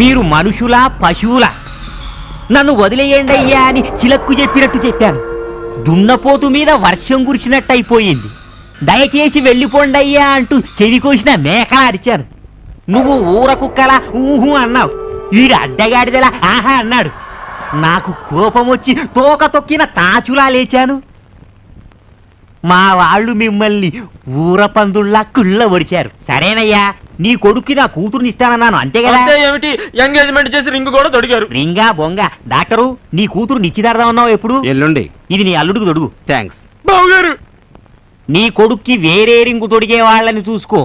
మీరు మనుషులా పశువులా? నన్ను వదిలేయండి అయ్యా అని చిలక్కు చెప్పినట్టు చెప్పాను. దున్నపోతు మీద వర్షం కురిచినట్టు అయిపోయింది. దయచేసి వెళ్ళిపోండి అయ్యా అంటూ చెవి కోసిన మేక అరిచాను. నువ్వు ఊర కుక్కలా ఊహు అన్నావు. వీడు అడ్డగాడిదలా ఆహా అన్నాడు. నాకు కోపం వచ్చి తోక తొక్కిన తాచులా లేచాను. మా వాళ్ళు మిమ్మల్ని ఊర పందుల్లా కుళ్ళ ఒడిచారు. సరేనయ్యా, నీ కొడుక్కి నా కూతురుని ఇస్తానన్నాను, అంతే కదా? ఏమిటి, ఎంగేజ్మెంట్ చేసి రింగ్ కూడా తొడిగారు. రింగా బొంగ. డాక్టరు, నీ కూతురు నిశ్చితార్థం అన్నావు ఎప్పుడు? ఎల్లుండి. ఇది నీ అల్లుడికి తొడుగు. థ్యాంక్స్ బావగారు. నీ కొడుక్కి వేరే రింగు తొడిగే వాళ్ళని చూసుకో,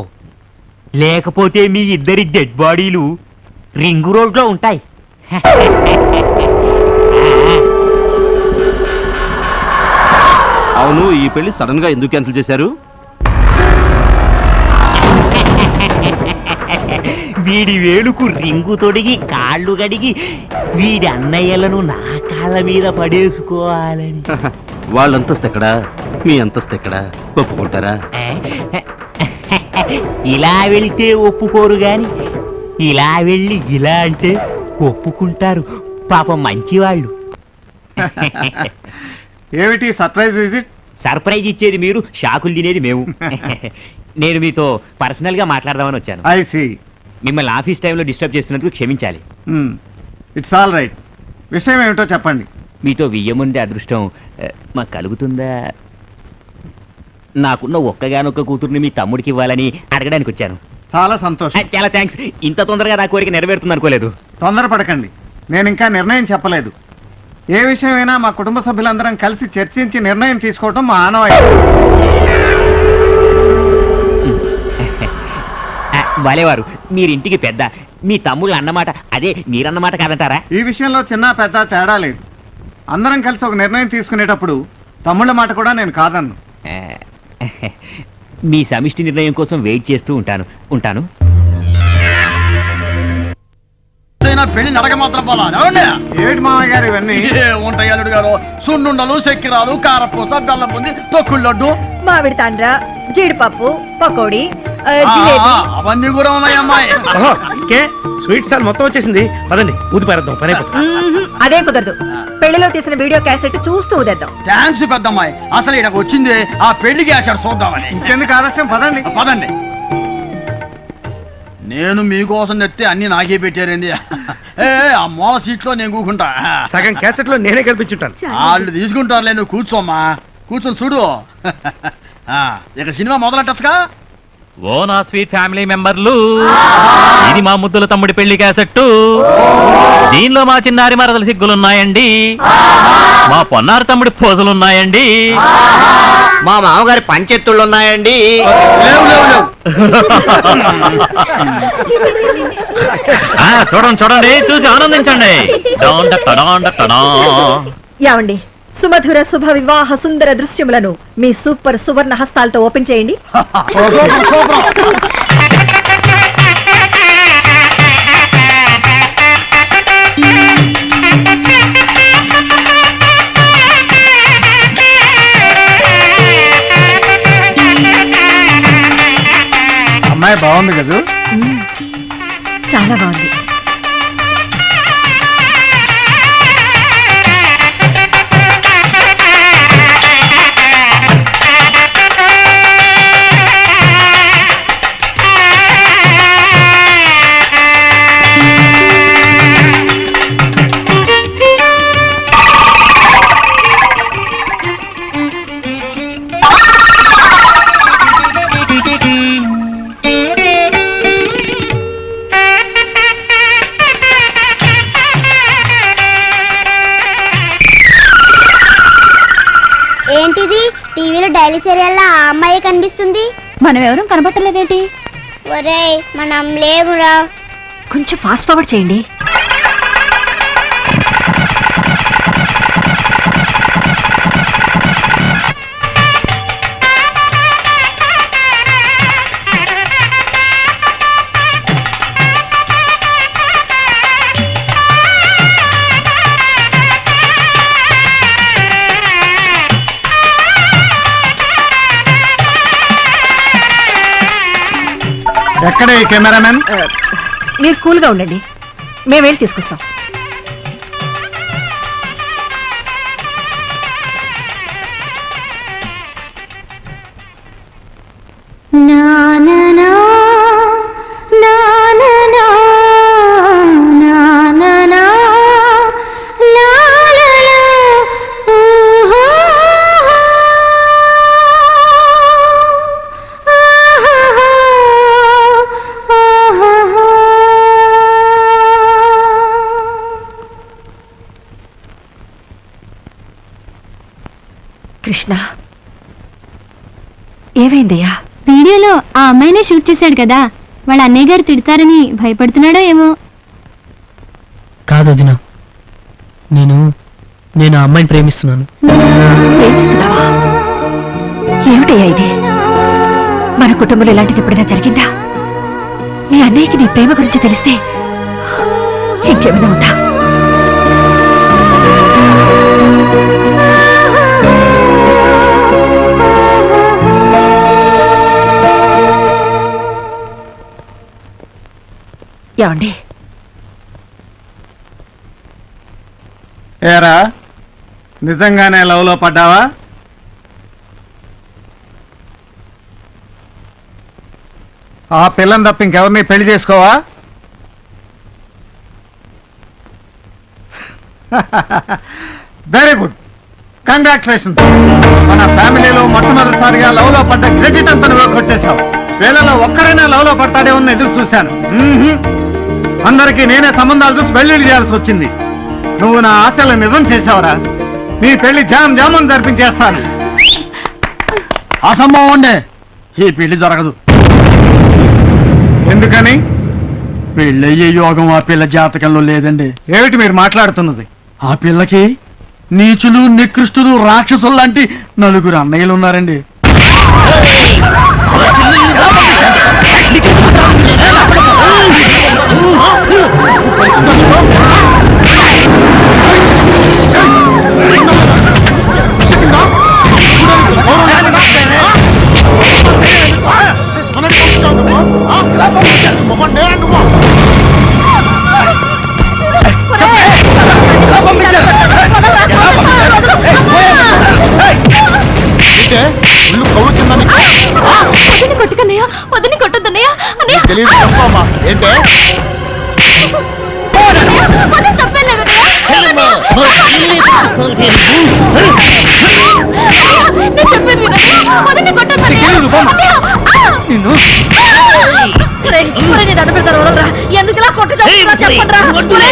లేకపోతే మీ ఇద్దరి డెడ్ బాడీలు రింగు రోడ్లో ఉంటాయి. అవును, ఈ పెళ్లి సడన్ గా ఎందుకు క్యాన్సిల్ చేశారు? వీడి వేలుకు రింగు తొడిగి కాళ్ళు గడిగి వీడి అన్నయ్యలను నా కాళ్ళ మీద పడేసుకోవాలని. వాళ్ళ అంతస్తు ఎక్కడా, మీ అంతస్తు ఎక్కడా? ఒప్పుకుంటారా? ఇలా వెళ్తే ఒప్పుకోరు గాని ఇలా వెళ్ళి ఇలా అంటే ఒప్పుకుంటారు. పాపం మంచివాళ్ళు. ఏమిటి సర్ప్రైజ్ విజిట్? సర్ప్రైజ్ ఇచ్చేది మీరు, షాకులు తినేది మేము. నేను మీతో పర్సనల్ గా మాట్లాడదామని వచ్చాను. I see. మిమ్మల్ని ఆఫీస్ టైంలో డిస్టర్బ్ చేస్తున్నందుకు క్షమించాలి. It's all right. విషయం ఏమిటో చెప్పండి. మీతో వియ్యముండే అదృష్టం మాకు కలుగుతుందా? నాకున్న ఒక్కగానొక్క కూతుర్ని మీ తమ్ముడికి ఇవ్వాలని అడగడానికి వచ్చాను. చాలా సంతోషం. చాలా థ్యాంక్స్. ఇంత తొందరగా నా కోరిక నెరవేరుతుంది అనుకోలేదు. తొందరపడకండి, నేను ఇంకా నిర్ణయం చెప్పలేదు. ఏ విషయమైనా మా కుటుంబ సభ్యులందరం కలిసి చర్చించి నిర్ణయం తీసుకోవడం మా ఆనవాయితీ. భలేవారు, మీరింటికి పెద్ద. మీ తమ్ముళ్ళు అన్నమాట అదే మీరన్నమాట కాదంటారా? ఈ విషయంలో చిన్న పెద్ద తేడా లేదు. అందరం కలిసి ఒక నిర్ణయం తీసుకునేటప్పుడు తమ్ముళ్ళ మాట కూడా నేను కాదన్ను. మీ సమిష్టి నిర్ణయం కోసం వెయిట్ చేస్తూ ఉంటాను. పెళ్లి నడక మాత్రం పోలా. ఏమిటి మామయ్య గారు ఇవన్నీ? ఉంటాయి అల్లుడు గారు. సున్నుండలు, చక్కెరాలు, కారపూస, బెల్లం బుంది, తొక్కుడు లడ్డు, మామిడి తాండ్ర, జీడిపప్పు, పకోడీ, అవన్నీ కూడా ఉన్నాయి అమ్మాయి. స్వీట్ స్టాల్ మొత్తం వచ్చేసింది. పదండి, ఊది పారేద్దాం. పని అదే కుదరదు. పెళ్లిలో తీసిన వీడియో క్యాసెట్ చూస్తూ ఉదేద్దాం. థ్యాంక్స్ పెద్దమ్మాయి. అసలు ఇక్కడికి వచ్చింది ఆ పెళ్లికి ఆశాడు చూద్దామని. ఇంకెందుకు ఆలస్యం, పదండి. పదండి. నేను మీకోసం తెస్తే అన్ని నాకే పెట్టారండి. ఆ మూల సీట్లో నేను కూకుంటా. సగం క్యాసెట్ లో నేనే కల్పించుంటాను. వాళ్ళు తీసుకుంటారులే, నువ్వు కూర్చోమ్మా. కూర్చొని చూడు. ఇక సినిమా మొదలెట్టచ్చుగా. ఓ నా స్వీట్ ఫ్యామిలీ మెంబర్లు, ఇది మా ముద్దుల తమ్ముడి పెళ్లి క్యాసెట్టు. దీనిలో మా చిన్నారి మరదల సిగ్గులున్నాయండి, మా పొన్నారి తమ్ముడి పోజులున్నాయండి, మా మామగారి పంచెత్తుళ్ళున్నాయండి. చూడండి, చూసి ఆనందించండి. యావండి, సుమధుర శుభ వివాహ సుందర దృశ్యములను మీ సూపర్ సువర్ణ హస్తాలతో ఓపెన్ చేయండి. అమ్మాయి బాగుంది కదా? చాలా బాగుంది. ఏంటిది, టీవీలో డైలీ సీరియల్ ఆ అమ్మాయి కనిపిస్తుంది. మనం ఎవరూ కనబట్టలేదేంటి? ఒరేయ్, మనం లేవురా. కొంచెం ఫాస్ట్ ఫార్వర్డ్ చేయండి. ఎక్కడ ఈ కెమెరామెన్? మీరు కూల్గా ఉండండి. మేము వెళ్ళి తీసుకొస్తాం. కృష్ణ, ఏమైందయ్యా? వీడియోలో ఆ అమ్మాయినే షూట్ చేశాడు కదా, వాళ్ళ అన్నయ్య గారు తిడతారని భయపడుతున్నాడో ఏమో. కాదు వదినా, నేను ఆ అమ్మాయిని ప్రేమిస్తున్నాను. ప్రేమిస్తున్నావా? ఏమిటయ్యా ఇది? మన కుటుంబంలో ఇలాంటిది ఎప్పుడైనా జరిగిందా? మీ అన్నయ్యకి నీ ప్రేమ గురించి తెలిస్తే ఇంకేమైనా ఉందా? ఏమండి, ఏరా నిజంగానే లవ్లో పడ్డావా? ఆ పిల్లని తప్ప ఇంకెవరిని పెళ్లి చేసుకోవా? Very good, congratulations. మన ఫ్యామిలీలో మొట్టమొదటిసారిగా లవ్లో పడ్డ క్రెడిట్ అంతా నువ్వే కొట్టేశావు. వీళ్ళలో ఒక్కరైనా లవ్లో పడతాడేమో ఎదురు చూశాను. అందరికీ నేనే సంబంధాలు చూసి పెళ్లిళ్ళు చేయాల్సి వచ్చింది. నువ్వు నా ఆశలను నిజం చేసావురా. నీ పెళ్లి జామున్ జరిపించేస్తాను. అసంభవం ఉండే, ఈ పెళ్లి జరగదు. ఎందుకని? పెళ్ళయ్యే యోగం ఆ పిల్ల జాతకంలో లేదండి. ఏమిటి మీరు మాట్లాడుతున్నది? ఆ పిల్లకి నీచులు, నికృష్టులు, రాక్షసులు లాంటి నలుగురు అన్నయ్యలు ఉన్నారండి. ఏంటే ఎందుకులా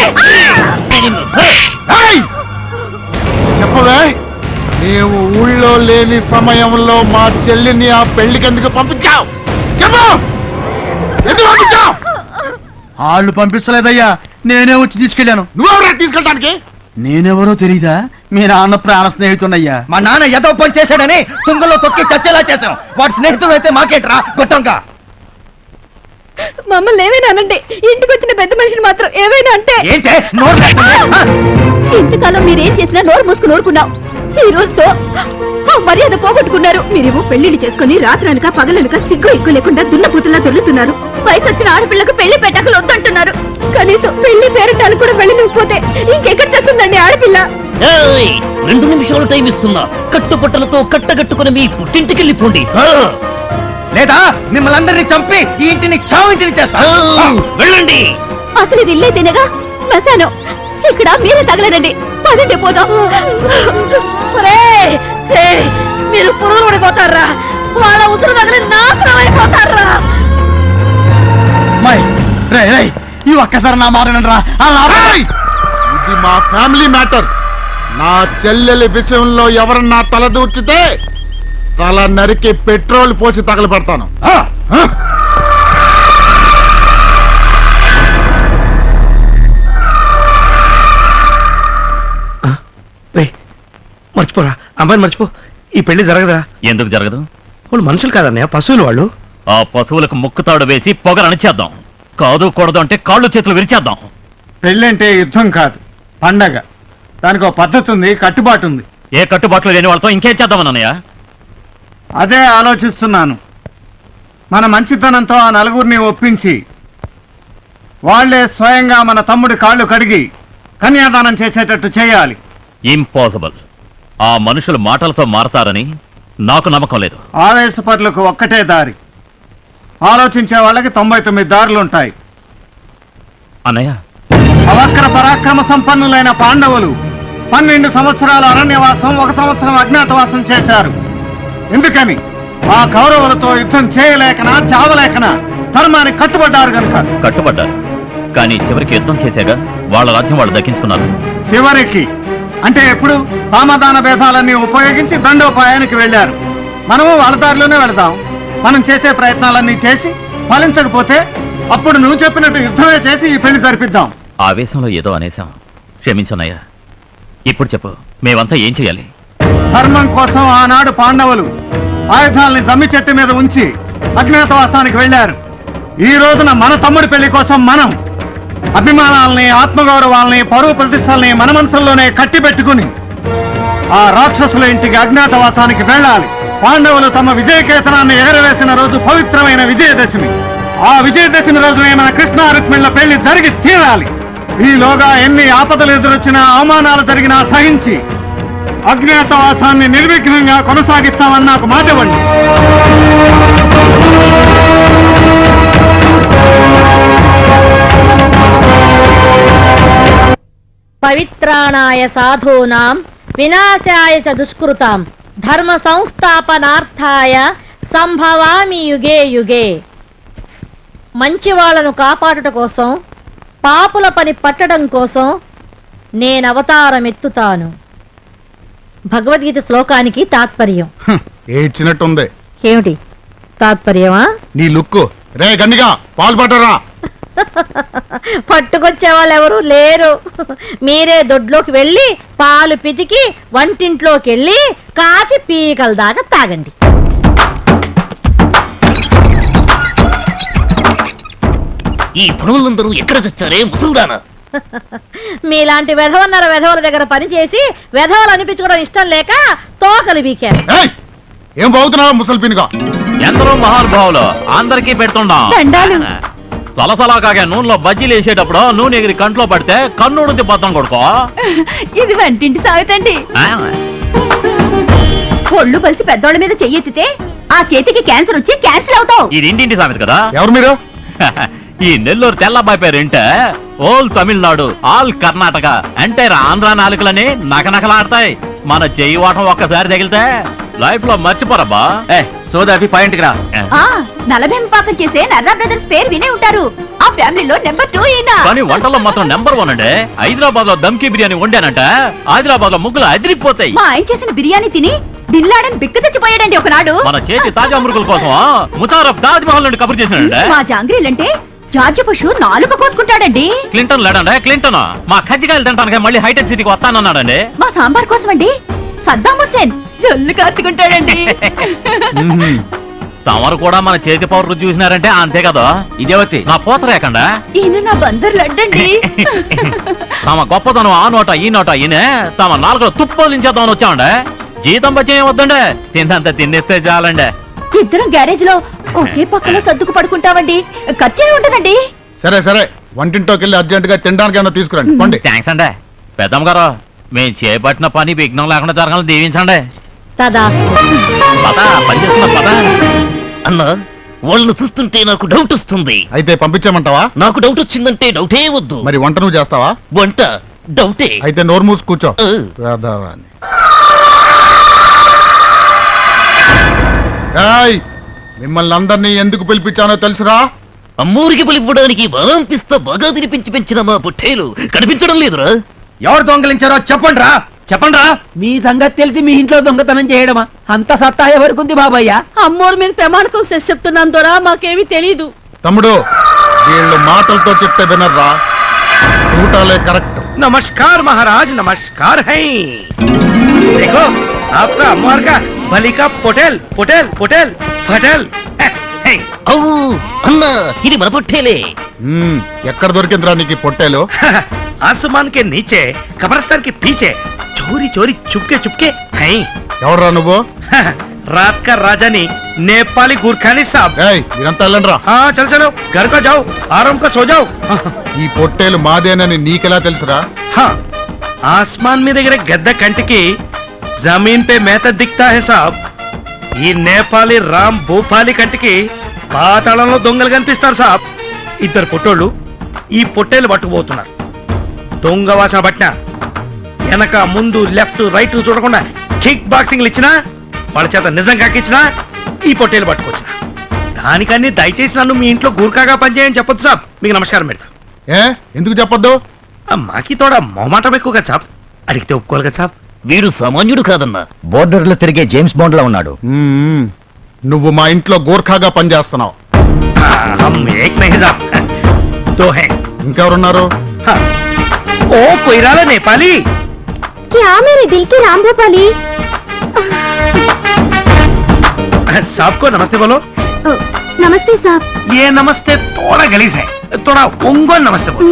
చెప్పవే, నీవు ఊళ్ళో లేని సమయంలో మా చెల్లిని ఆ పెళ్లికి ఎందుకు పంపించావు? చెప్పు, ఎందుకు పంపించావు? వాళ్ళు పంపించలేదయ్యా, నేనే వచ్చి తీసుకెళ్ళాను. నువ్వెవరా తీసుకెళ్ళడానికి? నేనెవరో తెలీదా? మీ నాన్న ప్రాణ స్నేహితుడయ్యా. మా నాన్న ఏదో పని చేశాడని తుంగలో తొక్కి చచ్చేలా చేశాం. వాడి స్నేహితుడు అయితే మాకేట్రా గొట్టంగా. మమ్మల్ని ఏమైనా అనండి, ఇంటికి వచ్చిన పెద్ద మనిషిని మాత్రం ఏమైనా అంటే ఏంటే నోరు లేకుండా? ఇంతకాలం మీరేం చేసినా నోరు మూసుకుని ఊరుకున్నాం. ఈ రోజుతో ఆ మర్యాద పోగొట్టుకున్నారు. మీరేమో పెళ్లిళ్ళు చేసుకుని రాత్రనక పగలనక సిగ్గు ఎక్కువ లేకుండా దున్నపూతుల్లా దొర్లుతున్నారు. వయసు వచ్చిన ఆడపిల్లకు పెళ్లి పెట్టకలు వద్దంటున్నారు. కనీసం పెళ్లి పేరటాలు కూడా వెళ్ళలేకపోతే ఇంకెక్కడ చేస్తుందండి ఆడపిల్ల? 2 నిమిషాలు టైం ఇస్తున్నా. కట్టుబట్టలతో కట్టగట్టుకుని మీ పుట్టింటికి వెళ్ళిపోండి. లేదా మిమ్మల్ని అందరినీ చంపి ఈ ఇంటిని చావింటిని చేస్తా. వెళ్ళండి. అసలు ఇది ఇల్లే తినగా శ్మశానం. ఇక్కడ మీరే తగలరండి. పదండి పోదాం. మీరు పురుగులు పడిపోతారా? వాళ్ళ ఉసురు తగిలి నాశనం అయిపోతారా? ఈ ఒక్కసారి నా మారనరా. ఇది మా ఫ్యామిలీ మ్యాటర్. నా చెల్లెలి విషయంలో ఎవరన్నా తలదూర్చితే తల నరికి పెట్రోల్ పోసి తగలబెడతాను. మర్చిపోరా, అమ్మాయిని మర్చిపో. ఈ పెళ్లి జరగదా? ఎందుకు జరగదు? వాళ్ళు మనుషులు కాదన్నయ్య, పశువులు వాళ్ళు. ఆ పశువులకు ముక్కుతాడు వేసి పొగరు అణిచేద్దాం. కాదు కూడదు అంటే కాళ్ళు చేతులు విరిచేద్దాం. పెళ్ళంటే యుద్ధం కాదు, పండగ. దానికి ఒక పద్ధతి ఉంది, కట్టుబాటు ఉంది. ఏ కట్టుబాట్లు లేని వాళ్ళతో ఇంకేం చేద్దామని అన్నయ్య? అదే ఆలోచిస్తున్నాను. మన మంచితనంతో ఆ నలుగురిని ఒప్పించి వాళ్లే స్వయంగా మన తమ్ముడి కాళ్ళు కడిగి కన్యాదానం చేసేటట్టు చేయాలి. ఇంపాసిబుల్. ఆ మనుషులు మాటలతో మారతారని నాకు నమ్మకం లేదు. ఆవేశపరులకు ఒక్కటే దారి, ఆలోచించే వాళ్ళకి 99 దారులుంటాయి. అన్నయ్య, అవక్ర పరాక్రమ సంపన్నులైన పాండవులు 12 సంవత్సరాల అరణ్యవాసం, 1 సంవత్సరం అజ్ఞాతవాసం చేశారు. ఎందుకని? ఆ కౌరవులతో యుద్ధం చేయలేకనా, చావలేకనా ధర్మానికి కట్టుబడ్డారు కనుక. కట్టుబడ్డారు, కానీ చివరికి యుద్ధం చేశాక వాళ్ళ రాజ్యం వాళ్ళు దక్కించుకున్నారు. చివరికి అంటే ఎప్పుడు? సమాధాన భేదాలన్నీ ఉపయోగించి దండోపాయానికి వెళ్లారు. మనము వాళ్ళ దారిలోనే వెళదాం. మనం చేసే ప్రయత్నాలన్నీ చేసి ఫలించకపోతే అప్పుడు నువ్వు చెప్పినట్టు యుద్ధమే చేసి ఈ పెళ్లి జరిపిద్దాం. ఆవేశంలో ఏదో అనేశాం, క్షమించనయ్యా. ఇప్పుడు చెప్పు, మేమంతా ఏం చేయాలి? ధర్మం కోసం ఆనాడు పాండవులు ఆయుధాలని జమ్మి చెట్టు మీద ఉంచి అజ్ఞాతవాసానికి వెళ్లారు. ఈ రోజున మన తమ్ముడి పెళ్లి కోసం మనం అభిమానాలని, ఆత్మగౌరవాలని, పరువు ప్రతిష్టల్ని మన మనసుల్లోనే కట్టి పెట్టుకుని ఆ రాక్షసుల ఇంటికి అజ్ఞాతవాసానికి వెళ్ళాలి. పాండవులు తమ విజయకేతనాన్ని ఎగరవేసిన రోజు పవిత్రమైన విజయదశమి. ఆ విజయదశమి రోజునే మన కృష్ణ రుక్మిళ్ళ పెళ్లి జరిగి తీరాలి. ఈలోగా ఎన్ని ఆపదలు ఎదురొచ్చినా, అవమానాలు జరిగినా సహించి అజ్ఞాతవాసాన్ని నిర్విఘ్నంగా కొనసాగిస్తామని నాకు మాట ఇవ్వండి. పవిత్రాణాయ సాధూనాం వినాశాయ చ దుష్కృతాం ధర్మ సంస్థాపనార్థాయ సంభవామి యుగే యుగే. మంచి వాళ్ళను కాపాడుట కోసం, పాపుల పని పట్టడం కోసం నేను అవతారం ఎత్తుతాను. భగవద్గీత శ్లోకానికి తాత్పర్యం. ఏడ్చినట్టుంది. ఏమిటి తాత్పర్యమా? నీ లుక్కు. రే గండిగా పాలు పట్టరా. పట్టుకొచ్చే వాళ్ళు ఎవరు లేరు. మీరే దొడ్లోకి వెళ్ళి పాలు పితికి వంటింట్లోకి వెళ్ళి కాచి పీకల దాకా తాగండి. ఈ పనులందరూ ఎక్కడ చచ్చారే ముసల్దానా? మీలాంటి వెధవల దగ్గర పనిచేసి వెధవలు అనిపించుకోవడం ఇష్టం లేక తోకలు బీకారు. ఏం బాగుతున్నావా ముసల్పినిగా? ఎందరో మహానుభావులు అందరికీ పెడుతుండాం. దండాలు. సలసలా కాగా నూనెలో బజ్జీలు వేసేటప్పుడు నూనె ఎగిరి కంట్లో పడితే కన్నుడు తిప్పతం కొడుకో. ఇది వంటింటి సాగుతండి. ఒళ్ళు పలిసి పెద్దోళ్ళ మీద చెయ్యెత్తితే ఆ చేతికి క్యాన్సర్ వచ్చి క్యాన్సిల్ అవుతావు. ఇది ఇంటింటి సామెత కదా. ఎవరు మీరు? ఈ నెల్లూరు తెల్లబాయి పేరేంటే ఓల్ తమిళనాడు, ఆల్ కర్ణాటక అంటే ఆంధ్ర నాలుకలని నకనకలాడతాయి. మన చెయ్యి వాటం ఒక్కసారి తగిలితే లైఫ్ లో మర్చిపోరబ్బా. సోదాపి పాయింట్కి రా. నలభెంపాకం చేసే నర్రా బ్రదర్స్ పేరు వినే ఉంటారు. ఆ ఫ్యామిలీలో నెంబర్ 2 ఈయన. కానీ వంటల్లో మాత్రం నెంబర్ 1 అండి. హైదరాబాద్ లో దమ్కి బిర్యానీ వండానంట, హైదరాబాద్ లో ముగ్గులు అదిరిపోతాయి. మా ఆయన చేసిన బిర్యానీ తిని బిల్లాడని బిక్కు తెచ్చిపోయాడండి ఒకనాడు. మన చేతి తాజా మురుగుల కోసం ముషారఫ్ తాజ్ మహల్ నుండి కబుర్ చేసినాడంటే. మా జాంగ్రీలంటే జార్జి పశువు నాలుక కోసుకుంటాడండి. క్లింటన్ లేడండి, క్లింటన్ మా కజ్జికాయలు తింటానికి మళ్ళీ హైటెక్ సిటీకి వస్తానన్నాడండి. మా సాంబార్ కోసం అండి సద్దాం హుస్సేన్ జల్లు కాచుకుంటాడండి. తమరు కూడా మన చేతి పౌడర్ చూసినారంటే అంతే కదా. ఇదే వచ్చి నా పోతరేకండా. ఈయన నా బందరు లడ్డండి. తమ గొప్పతనం ఆ నోట ఈ నోట ఈయన తమ నాలుగు తుప్పోలించేద్దామని వచ్చామండి. జీతం బచ్చే వద్దండి, తిన్నంత తినేస్తే చాలండి. ఇద్దరం గ్యారేజ్ లో ఒకే పక్కన సర్దుకు పడుకుంటామండి. ఖర్చే ఉంటదండి. సరే సరే, వంటింట్లోకి వెళ్ళి అర్జెంట్ గా తినడానికి ఏమన్నా తీసుకురండి. పండి. థ్యాంక్స్ అండి. పెద్దమ్మ గారు, మేము చేపట్టిన పని విఘ్నం లేకుండా జరగాలని దీవించండి. పనిచేస్తున్న పద అన్న, వాళ్ళను చూస్తుంటే నాకు డౌట్ వస్తుంది. అయితే పంపించామంటావా? నాకు డౌట్ వచ్చిందంటే డౌటే వద్దు. మరి వంట నువ్వు చేస్తావా? వంట డౌటే. అయితే నోరు మూసి కూర్చో. మిమ్మల్ని అందరినీ ఎందుకు పిలిపించానో తెలుసురా? అమ్మూరికి పిలిపడానికి బలం పిస్తా బాగా తినిపించి పెంచిన మా పుట్టేలు కనిపించడం లేదురా. ఎవరు దొంగలించారో చెప్పండి రా. చెప్పండి రా. మీ సంగతి తెలిసి మీ ఇంట్లో దొంగతనం చేయడమా? అంత సత్తా ఎవరికుంది బాబయ్య? అమ్మోరు మీద ప్రమాణకం చెప్తున్నాను దొరా, మాకేమీ తెలీదు. తమ్ముడు, వీళ్ళు మాటలతో చెప్తే వినర్రా, చూటాలే కరెక్ట్. नमस्कार महाराज, नमस्कार है। देखो आपका अम्मार का बलि का पोटेल पोटेल पोटेल फटेल। అవు అన్నా, ఇది మన పుట్టేలే. ఎక్కడ దొరికిందిరా నీకు పొట్టేలు? आसमान के नीचे कब्रिस्तान के पीछे चोरी चोरी चुपके चुपके हैं। ఎవర్రా నువ్వు? रात का राजा नहीं नेपाली गुरखानी साहब। ఇదంతా వెళ్ళండిరా. हाँ चलो चलो घर का जाओ आराम का सो जाओ। ఈ పొట్టేలు మాదేనని నీకెలా తెలుసురా? हाँ आसमान में దగ్గర गद्दा कंटिकी जमीन पे मेहता दिखता है साहब। ఈ నేపాలి రామ్ భూపాలి కంటికి పాతాళంలో దొంగలు కనిపిస్తారు సాబ్. ఇద్దరు పొట్టోళ్ళు ఈ పొట్టేలు పట్టుకుపోతున్నారు. దొంగ వాసన పట్టిన వెనక ముందు లెఫ్ట్ రైట్ చూడకుండా కిక్ బాక్సింగ్లు ఇచ్చినా వాళ్ళ చేత నిజం కాకిచ్చినా ఈ పొట్టేలు పట్టుకొచ్చిన దానికన్నీ దయచేసి నన్ను మీ ఇంట్లో గూర్ఖాగా పనిచేయని చెప్పొచ్చు సాబ్. మీకు నమస్కారం పెడతా. ఎందుకు చెప్పొద్దు? మాకి తోడా మొహమాటం ఎక్కువ కదా సాబ్. అడిగితే ఒప్పుకోవాలి కదా సాబ్. వీడు సామాన్యుడు కాదన్నా, బోర్డర్ లో తిరిగే జేమ్స్ బాండ్ లా ఉన్నాడు. నువ్వు మా ఇంట్లో గూర్ఖాగా పనిచేస్తున్నావు. ఇంకెవరున్నారు? ఓ కొయిరాల నేపాలి. क्या मेरे दिल के राम भोपाली? साहब को नमस्ते बोलो. नमस्ते साहब. ये नमस्ते थोड़ा गलीज है, थोड़ा ओंगोल नमस्ते बोलो.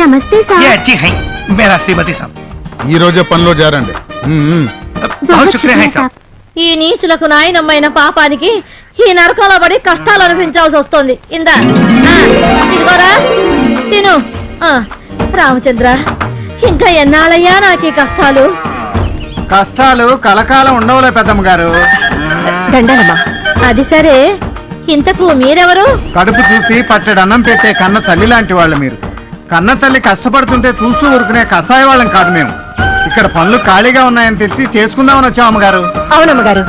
नमस्ते ये साहब. अच्छी है मेरा श्रीमती साहब. ఈ రోజే పనిలో చేరండి. बहुत शुक्रिया है साहब. ఈ నీచులకు నాయనమ్మైన పాపానికి ఈ నరకంలో పడి కష్టాలు అనిపించాల్సి వస్తుంది. ఇందా ఇదిగోరా తిను. రామచంద్ర ఇంకా ఎన్నాళ్ళయ్యా నాకు ఈ కష్టాలు? కష్టాలు కలకాలం ఉండవులే పెద్దమ్మ గారు. దండాలమ్మా. అది సరే, ఇంతకు మీరెవరు? కడుపు చూసి పట్టెడు అన్నం పెట్టే కన్న తల్లి లాంటి వాళ్ళు మీరు. కన్న తల్లి కష్టపడుతుంటే చూస్తూ ఊరుకునే కషాయ వాళ్ళం కాదు మేము. ఇక్కడ పనులు ఖాళీగా ఉన్నాయని తెలిసి చేసుకుందామని వచ్చాం అమ్మగారు. అవునమ్మగారు,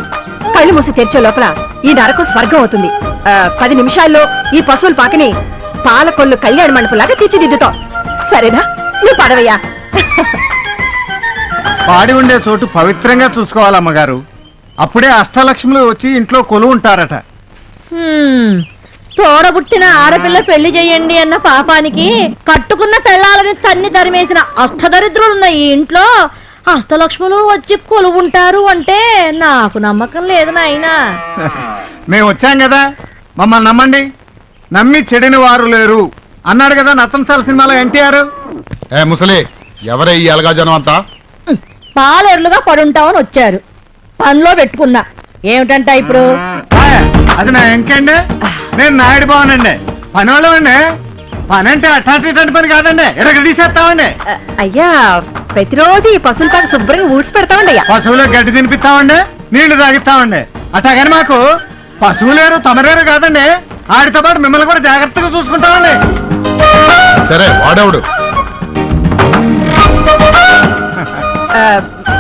కళ్ళు మూసి తెరిచే లోపల ఈ నరకం స్వర్గం అవుతుంది. 10 నిమిషాల్లో ఈ పశువుల పాకని పాలకొల్లు కళ్యాణ మండపంలాగా తీర్చిదిద్దుతాం. సరేనా? నువ్వు పడవయ్యా. పాడి ఉండే చోటు పవిత్రంగా చూసుకోవాలమ్మగారు. అప్పుడే అష్టలక్ష్ములు వచ్చి ఇంట్లో కొలువు ఉంటారట. తోడబుట్టిన ఆడపిల్ల పెళ్లి చెయ్యండి అన్న పాపానికి కట్టుకున్న పెళ్ళాలని తన్ని తరిమేసిన అష్టదరిద్రులున్న ఈ ఇంట్లో అష్టలక్ష్ములు వచ్చి కొలువుంటారు అంటే నాకు నమ్మకం లేదు నాయనా. మేము వచ్చాం కదా, మమ్మల్ని నమ్మండి. నమ్మి చెడిన వారు లేరు అన్నాడు కదా నత్తనసాల సినిమాలో ఎన్టీఆర్. ముసలి ఎవరే ఈ అలగా జనం అంతా? పాలేరులుగా పడుంటామని వచ్చారు, పనిలో పెట్టుకున్నా. ఏమిటంట ఇప్పుడు? అది నా ఎంకండి, నేను నాయుడు బావనండి. పని వాళ్ళమండి. పని అంటే అట్లాంటి పని కాదండి, ఎరగ తీసేస్తామండి. అయ్యా, ప్రతిరోజు ఈ పశువుల పాక శుభ్రంగా ఊడ్చి పెడతామండి. అయ్యా, పశువులకు గడ్డి తినిపిస్తామండి, నీళ్లు తాగిస్తామండి. అట్లాగని మాకు పశువులేరు తమరేరు కాదండి, ఆడితో పాటు మిమ్మల్ని కూడా జాగ్రత్తగా చూసుకుంటామండి. సరే వాడేవుడు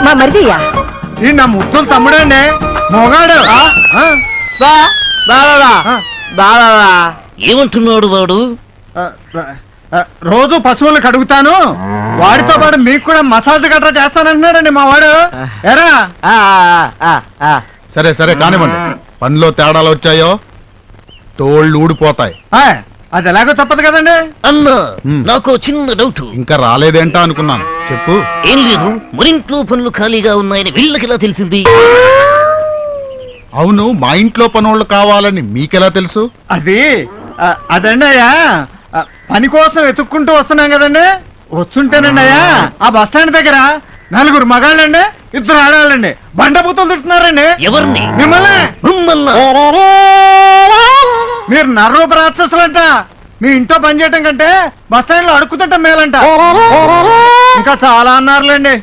మా మరిదయ్యా. ఈ నా ముత్తులు తమ్ముడండి, మొగాడు. ఏమంటున్నాడు వాడు? రోజు పశువులు కడుగుతాను, వాడితో పాటు మీకు కూడా మసాజ్ గట్రా చేస్తానంటున్నాడండి మా వాడు. ఎరా సరే సరే కానివ్వండి. పనిలో తేడాలు వచ్చాయో తోళ్ళు ఊడిపోతాయి. అది ఎలాగో తప్పదు కదండి. అన్నా, నాకు చిన్న డౌట్. ఇంకా రాలేదేంటా అనుకున్నాను, చెప్పు. ఏం లేదు, మరింట్లో పనులు ఖాళీగా ఉన్నాయని వీళ్ళకి ఎలా తెలిసింది? అవును, మా ఇంట్లో పనులు కావాలని మీకెలా తెలుసు? అదండి అయ్యా, పని కోసం వెతుక్కుంటూ వస్తున్నాం కదండి. వస్తుంటేనండి అయ్యా, ఆ బస్ స్టాండ్ దగ్గర 4 మగాళ్ళండి, 2 ఆడవాళ్ళండి బండబూతులు తిట్టున్నారండి. ఎవరిని? మిమ్మల్ని. మీరు నర్రూప రాక్షసులంట. మీ ఇంట్లో పని చేయటం కంటే బస్ స్టాండ్ లో అడుక్కుతుంటాం మేలంట. ఇంకా చాలా అన్నారులేండి.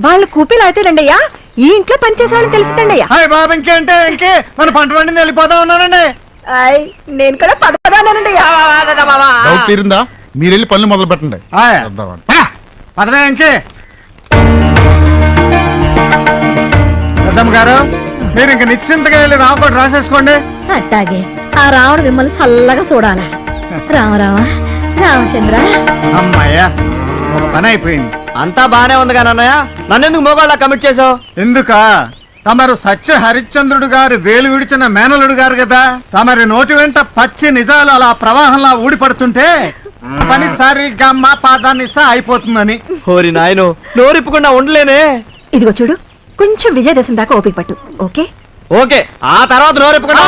వాళ్ళు కూపీలు అవుతారండి అయ్యా, ఈ ఇంట్లో పనిచేసే వాళ్ళని తెలుస్తుందండి అయ్యా. హాయ్ బాబు, ఇంకే మన పంట పండింది వెళ్ళిపోతా ఉన్నానండి. నేను కూడా పదపదానండి. డౌట్ తీరిందా? మీరు వెళ్ళి పనులు మొదలు పెట్టండి. పదవే ఇంకే. పెద్దమ్మ గారు, మీరు ఇంక నిశ్చింతగా వెళ్ళి రామకోట రాసేసుకోండి. అట్టాగే, ఆ రాముడు మిమ్మల్ని చల్లగా చూడాలా. రామచంద్ర. అమ్మాయ్యా, ఒక పని అయిపోయింది. అంతా బానే ఉంది కానీ అన్నయ్య, నన్నెందుకు మోగాళ్ళ కమిట్ చేసావు? ఎందుక? తమరు సత్య హరిశ్చంద్రుడు గారు వేలు విడిచిన మేనలుడు గారు కదా. తమరి నోటి వెంట పచ్చి నిజాలు అలా ప్రవాహంలా ఊడిపడుతుంటే పని సరిగ్గా మా పాదాన్ని అయిపోతుందని. ఓరి నాయను, నోరిప్పకుండా ఉండలేనే. ఇదిగో చూడు, కొంచెం విజయదశమి దాకా ఓపిక పట్టు. ఓకే ఓకే, ఆ తర్వాత నోరిప్పకుండా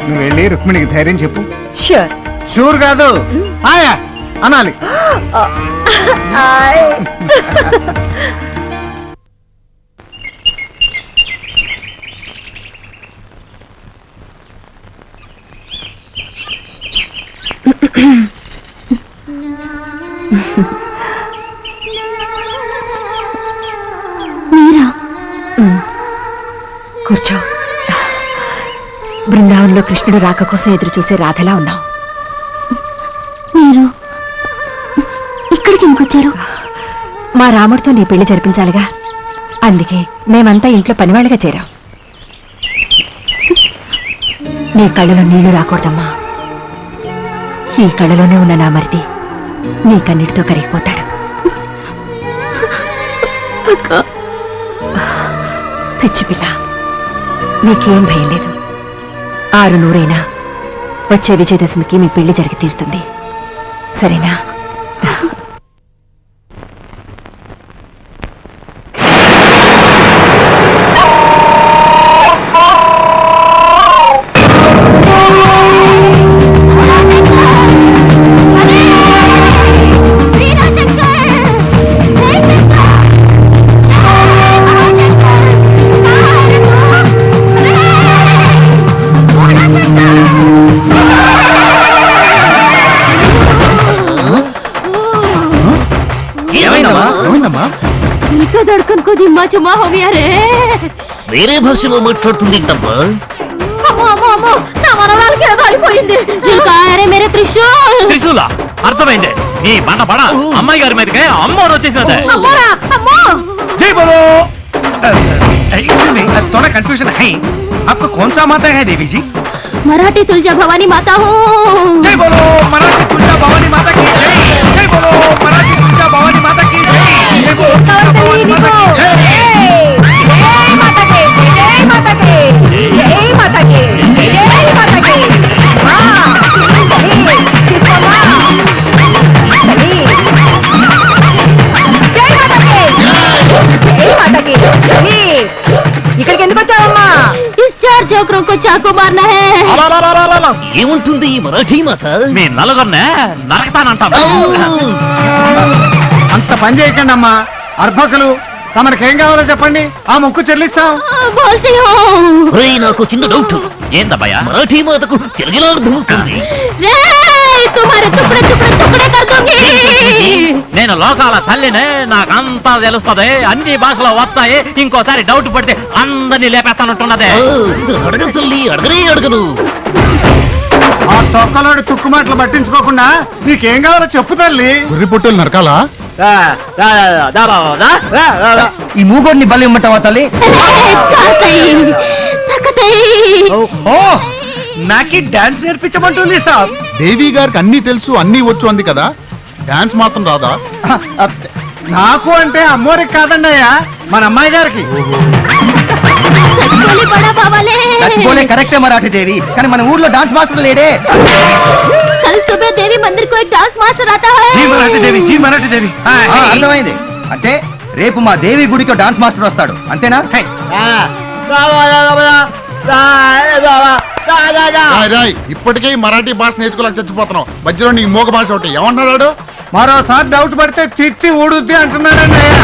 నువ్వు వెళ్ళి రుక్మిణికి ధైర్యం చెప్పు. ష్యూర్. షూర్ కాదు, ఆయా అనాలి. మీరా? కూర్చో. బృందావనంలో కృష్ణుడు రాక కోసం ఎదురు చూసే రాధలా ఉన్నావు. మీరు ఇక్కడికి ఎందుకొచ్చారు? మా రాముడితో నీ పెళ్లి జరిపించాలిగా, అందుకే మేమంతా ఇంట్లో పనివాళ్ళగా చేరాం. నీ కళ్ళలో నీళ్లు రాకూడదమ్మా. ఈ కళ్ళలోనే ఉన్న నా మరిది నీ కన్నిటితో కరిగిపోతాడు. పిచ్చి పిల్ల, నీకేం భయం లేదు. 600 వచ్చే విజయదశమికి మీ పెళ్లి జరిగి తీరుతుంది, సరేనా? ఇంకా దొడకన్ కో దిమ్మా చుమ్మా హో గయా రే. వేరే భాషలో మాట్లాడుతుంది ఏంటమ్మా? అమ్మో అమ్మో అమ్మో, నా మనవరాలకి ఏదో అయిపోయింది. రే మేరే త్రిశూల్. త్రిశూలా? అర్థమైంది. నీ బండ బడ అమ్మాయి గారి మీదకే అమ్మోరు వచ్చేసినదే. అమ్మోరా అమ్మో. जय बोलो। थोड़ा कंफ्यूजन है, आपको कौन सा माता है देवी जी? मराठी तुलजा भवानी माता हूँ। जय बोलो मराठी तुलजा भवानी माता की जय। जय बोलो मराठी तुलजा भवानी माता की जय। जय बोलो भवानी माता की जय। जय माता की, जय माता की, जय माता की, जय माता की। हाँ, सही, शिवमा, सही। जय माता की, जय माता की, सही। ఇక్కడికి ఎందుకు వచ్చావమ్మా? इस 4 जोकरों को चाकू मारना है। ఏముంటుంది ఈ మరాఠీ మాత? మీ నలుగురినే నరకతానంటాను. అంత పని చేయకండి అమ్మా. అర్భకులు, తమరికేం కావాలో చెప్పండి, ఆ మొక్కు చెల్లిస్తాం. बोलती हूँ। ఒరేయ్, నాకు చిన్న డౌట్. ఏందబ్బయ్యా? మరాఠీ మాతకు తెలుగులో అర్థమవుతుంది. रे तुम्हारे टुकड़े टुकड़े टुकड़े कर दूंगी। నేను లోకాల తల్లినే, నాకంతా తెలుస్తుంది, అన్ని భాషలో వస్తాయి. ఇంకోసారి డౌట్ పడితే అందరినీ లేపేస్తానంటున్నదే. అడగను తల్లి, అడగనే అడగను. ఆ తొక్కలోడి తుక్కుమాటలు పట్టించుకోకుండా నీకేం కావాలో చెప్పు తల్లి. గుర్రి పుట్టులు నరకాలా? ఈ మూగోడిని బలి ఇమ్మంటావా తల్లి? ఓ నాకి డాన్స్ నేర్పించమంటుంది సార్. దేవి గారికి అన్ని తెలుసు, అన్ని వచ్చు అంది కదా, డాన్స్ మాత్రం రాదా? నాకు అంటే అమ్మోరికి కాదండి అయ్యా, మన అమ్మాయి గారికి. बड़ा बाबाले। కరెక్టే మరాఠీ దేవి, కానీ మన ఊర్లో డాన్స్ మాస్టర్ లేడే. कल सुबह देवी मंदिर को एक डांस मास्टर आता है। జీ మరాఠీ దేవి, జీ మరాఠీ దేవి. అర్థమైంది. అంటే రేపు మా దేవి గుడికి డాన్స్ మాస్టర్ వస్తాడు, అంతేనా? రాయ్ రాయ్, ఇప్పటికే ఈ మరాఠీ భాష నేర్చుకోవాలని చచ్చిపోతున్నావు, మధ్యలో నీ మూగ భాష ఒకటి. ఏమన్నాడు? మరోసారి డౌట్ పడితే తిట్టి ఊడుద్ది అంటున్నాడండి అయ్యా.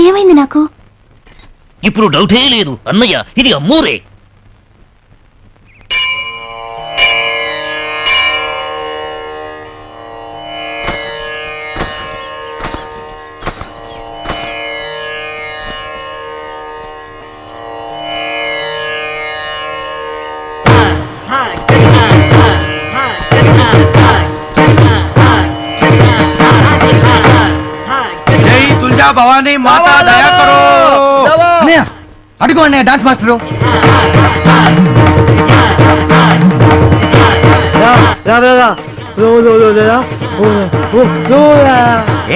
ఏమైంది నాకు? ఇప్పుడు డౌటే లేదు అన్నయ్య, ఇది అమ్మోరే. జై తుల్జా భవానీ మాతా దయా కరో. అడుగు అన్నయ్య డాన్స్ మాస్టరు.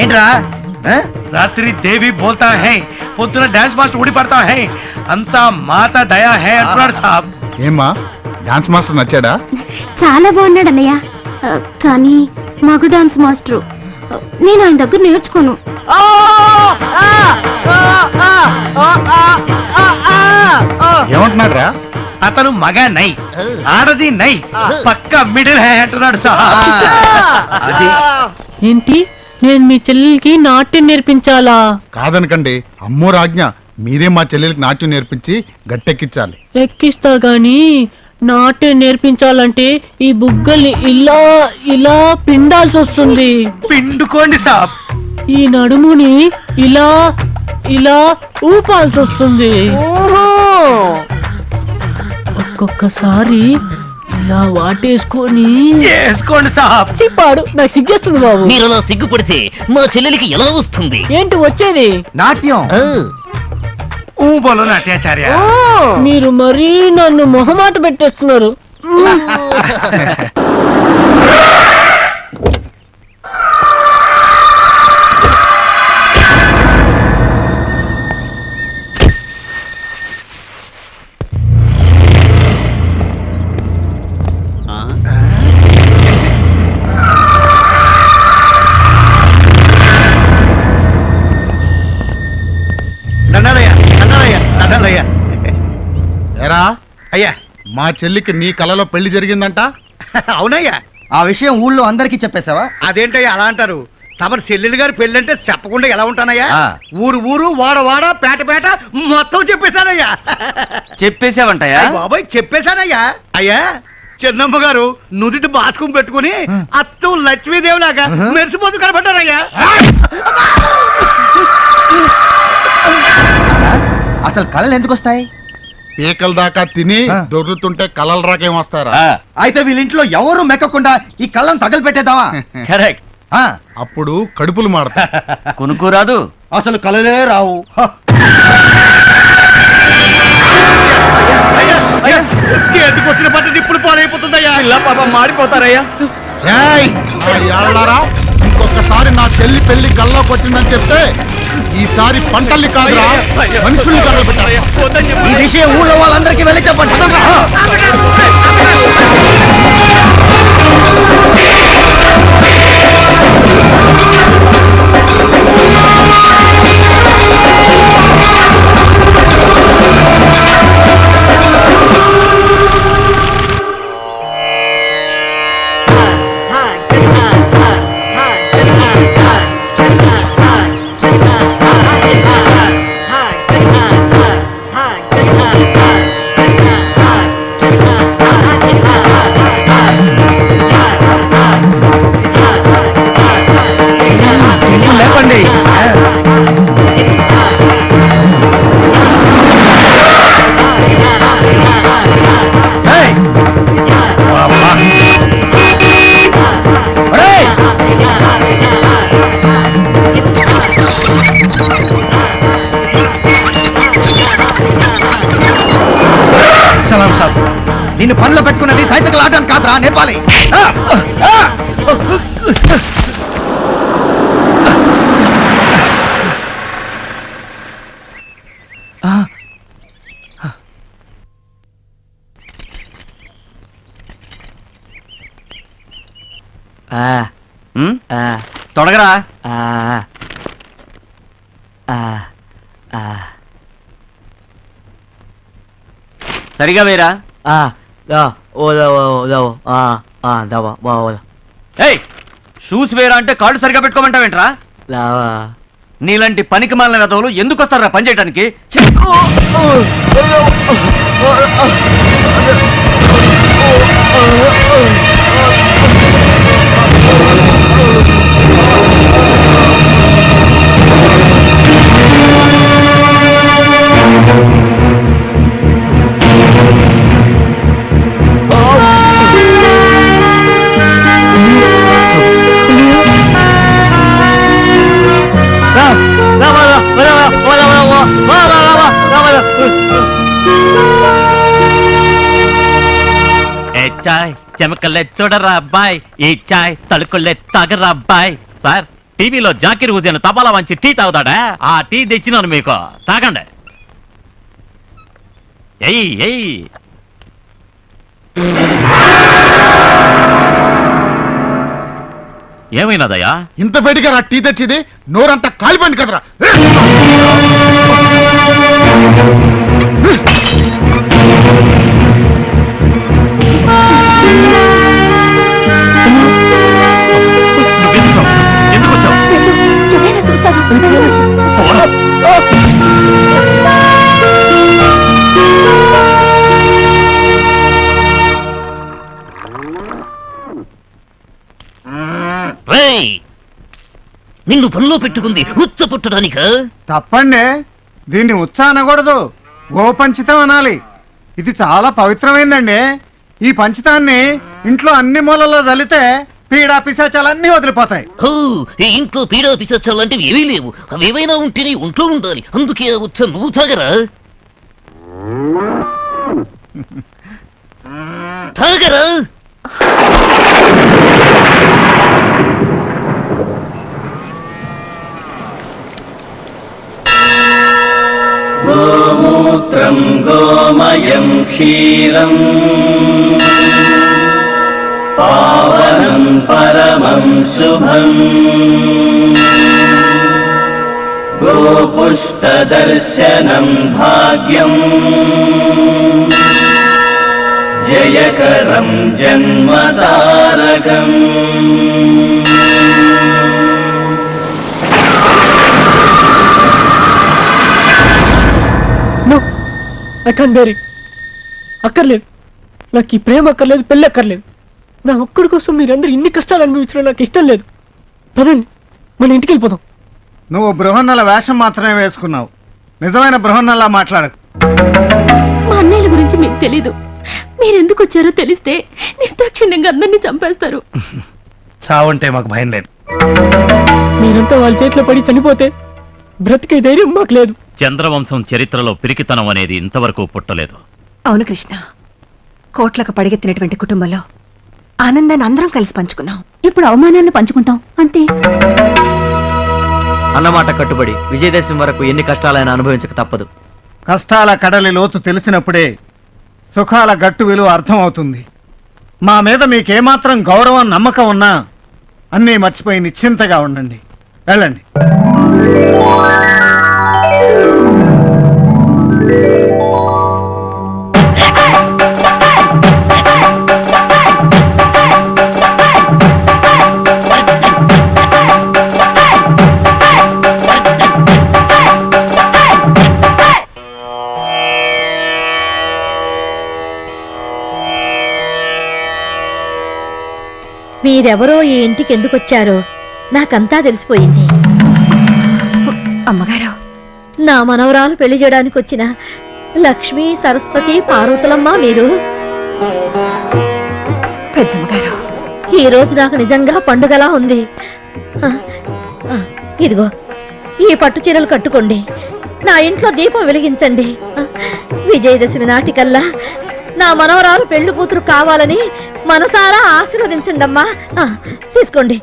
ఏంట్రా? రాత్రి దేవి బోల్తా హై, పొద్దున డాన్స్ మాస్టర్ ఊడి పడతా హై, అంతా మాత దయా హై అంటున్నాడు సాబ్. ఏమ్మా, డాన్స్ మాస్టర్ నచ్చాడా? చాలా బాగున్నాడు అన్నయ్య. కానీ మగ డాన్స్ మాస్టరు. నేను ఆయన దగ్గర నేర్చుకోను. ఏమంటున్నారా? అతను మగ నై, ఆడది నై, పక్క మిడిల్ హై అంటున్నాడు సార్. ఏంటి, నేను మీ చెల్లెలకి నాట్యం నేర్పించాలా? కాదనకండి, అమ్మో రాజ్ఞ. మీరే మా చెల్లెలకి నాట్యం నేర్పించి గట్టెక్కించాలి. ఎక్కిస్తా గాని నాట్యం నేర్పించాలంటే ఈ బుగ్గల్ని ఇలా ఇలా పిండాల్సి వస్తుంది. పిండుకోండి సాబ్. ఈ నడుముని ఇలా ఇలా ఊపాల్సి వస్తుంది. ఒక్కొక్కసారి ఇలా వాటేసుకొని చేసుకోండి సాబ్. చిప్పాడు. నాకు సిగ్గేస్తుంది బాబు. మీరు అలా సిగ్గుపడితే మా చెల్లెలికి ఎలా వస్తుంది? ఏంటి వచ్చేది? నాట్యం. ఊబోలో నాట్యాచార్య. మీరు మరీ నన్ను మొహమాట పెట్టేస్తున్నారు. ఎరా అయ్యా, మా చెల్లికి నీ కలలో పెళ్లి జరిగిందంట. అవునయ్యా. ఆ విషయం ఊళ్ళో అందరికీ చెప్పేశావా? అదేంటయ్యా అలా అంటారు? తమ చెల్లెలు గారి పెళ్ళంటే చెప్పకుండా ఎలా ఉంటానయ్యా? ఆ. ఊరు ఊరు వాడ వాడ పేట పేట మొత్తం చెప్పేశానయ్యా. చెప్పేశావంటయా? అయ్ బాబాయ్, చెప్పేశానయ్యా. అయ్యా, చిన్నమ్మ గారు నుదుటి బాసుకుని పెట్టుకుని అత్తం లక్ష్మీదేవిలాగా మెరిసిపోతూ కనబడ్డారయ్యా. అసలు కళలు ఎందుకు వస్తాయి? పీకల దాకా తిని దొర్లుతుంటే కలలు రాకేం వస్తారా? అయితే వీళ్ళింట్లో ఎవరు మెక్కకుండా ఈ కళ్ళను తగలపెట్టేద్దామా? కరెక్ట్. అప్పుడు కడుపులు మాడతా. కొనుక్కోరాదు, అసలు కళలే రావు. చేతికి వచ్చిన పద్ధతి ఇప్పుడు పాడైపోతుందయ్యా. ఇలా పాపం మాడిపోతారయ్యా. ఏయ్, నా యాళ్ళారా, ఇంకొకసారి నా చెల్లి పెళ్లి కల్లోకి వచ్చిందని చెప్తే ఈసారి పంటల్ని కాదురా మనుషుల్ని తగలబెట్టారు. ఈ విషయం ఊళ్ళో వాళ్ళందరికీ వెళ్ళి చెప్పండి. లేపండి. సలాం సాబ్, నిన్ను పనిలో పెట్టుకున్నది సైతకులు ఆడడానికి కాదురా, నేర్పాలి. తొడగరా. సరిగా వేరా. షూస్ వేరా అంటే కాళ్ళు సరిగా పెట్టుకోమంటావేంట్రా? నీలాంటి పనికి మాలిన గదవులు ఎందుకు వస్తారా పని చేయడానికి? చాయ్ చెమకల్లే చూడరా అబ్బాయి, ఈ చాయ్ తలుకుల్లే తాగరా అబ్బాయి. సార్, టీవీలో జాకిర్ హుసేన్ తపాలా వంచి టీ తాగుతాడా? ఆ టీ తెచ్చినాను మీకు, తాగండి. ఎయ్ ఎయ్ ఏమైనాదయ్యా? ఇంత వేడిగా రా టీ తెచ్చింది, నోరంతా కాలిపోయింది కదరా. ఎందుకు వచ్చావు? నిన్ను పనిలో పెట్టుకుంది ఉచ్చ పుట్టడానిక? తప్పండి, దీన్ని ఉత్సా అనకూడదు, గోపంచితం అనాలి. ఇది చాలా పవిత్రమైందండి. ఈ పంచితాన్ని ఇంట్లో అన్ని మూలలో చల్లితే పీడా పిశాచాలన్నీ వదిలిపోతాయి. ఈ ఇంట్లో పీడా పిశాచాలంటివి ఏమీ లేవు. అవేవైనా ఉంటేనే ఒంట్లో ఉండాలి. అందుకే ఉచ్చ నువ్వు తాగరా? తాగరా? గోమూత్రం గోమయం క్షీరం పావనం పరమం శుభం గోపుష్టదర్శనం భాగ్యం జయకరం జన్మతారకం. అక్కర్లేదు, నాకు ఈ ప్రేమ అక్కర్లేదు, పెళ్ళి అక్కర్లేదు. నా ఒక్కడి కోసం మీరందరూ ఇన్ని కష్టాలు అనుభవించడం నాకు ఇష్టం లేదు. పదండి, మన ఇంటికి వెళ్ళిపోదాం. నువ్వు బృహన్నల వేషం మాత్రమే వేసుకున్నావు, నిజమైన బృహన్నలా మాట్లాడకు. మా అన్నయ్యల గురించి మీకు తెలీదు. మీరెందుకు వచ్చారో తెలిస్తే నిర్దాక్షిణ్యంగా అందరినీ చంపేస్తారు. చావంటే మాకు భయం లేదు. మీరంతా వాళ్ళ చేతిలో పడి చనిపోతే బ్రతికే ధైర్యం మాకు లేదు. చంద్రవంశం చరిత్రలో పిరికితనం అనేది ఇంతవరకు పుట్టలేదు. అవును కృష్ణ, కోట్లకు పడిగెత్తినటువంటి కుటుంబంలో ఆనందాన్ని అందరం కలిసి పంచుకున్నాం. ఇప్పుడు అవమానాన్ని పంచుకుంటాం అంతే. అన్నమాట కట్టుబడి విజయదశమి వరకు ఎన్ని కష్టాలైనా అనుభవించక తప్పదు. కష్టాల కడలి లోతు తెలిసినప్పుడే సుఖాల గట్టు విలువ అర్థం అవుతుంది. మా మీద మీకేమాత్రం గౌరవం నమ్మకం ఉన్నా అన్నీ మర్చిపోయి నిశ్చింతగా ఉండండి. వెళ్ళండి. మీరెవరో ఈ ఇంటికి ఎందుకు వచ్చారో నాకంతా తెలిసిపోయింది. అమ్మగారు, నా మనవరాలు పెళ్లి చేయడానికి వచ్చిన లక్ష్మి, సరస్వతి, పార్వతులమ్మ మీరు. పెద్దమ్మగారు, ఈ రోజు నాకు నిజంగా పండుగలా ఉంది. ఇదిగో ఈ పట్టు చీరలు కట్టుకోండి, నా ఇంట్లో దీపం వెలిగించండి. విజయదశమి నాటికల్లా నా మనవరాలు పెళ్లి కూతురు కావాలని మనసారా ఆశీర్వదించండి అమ్మా. తీసుకోండి.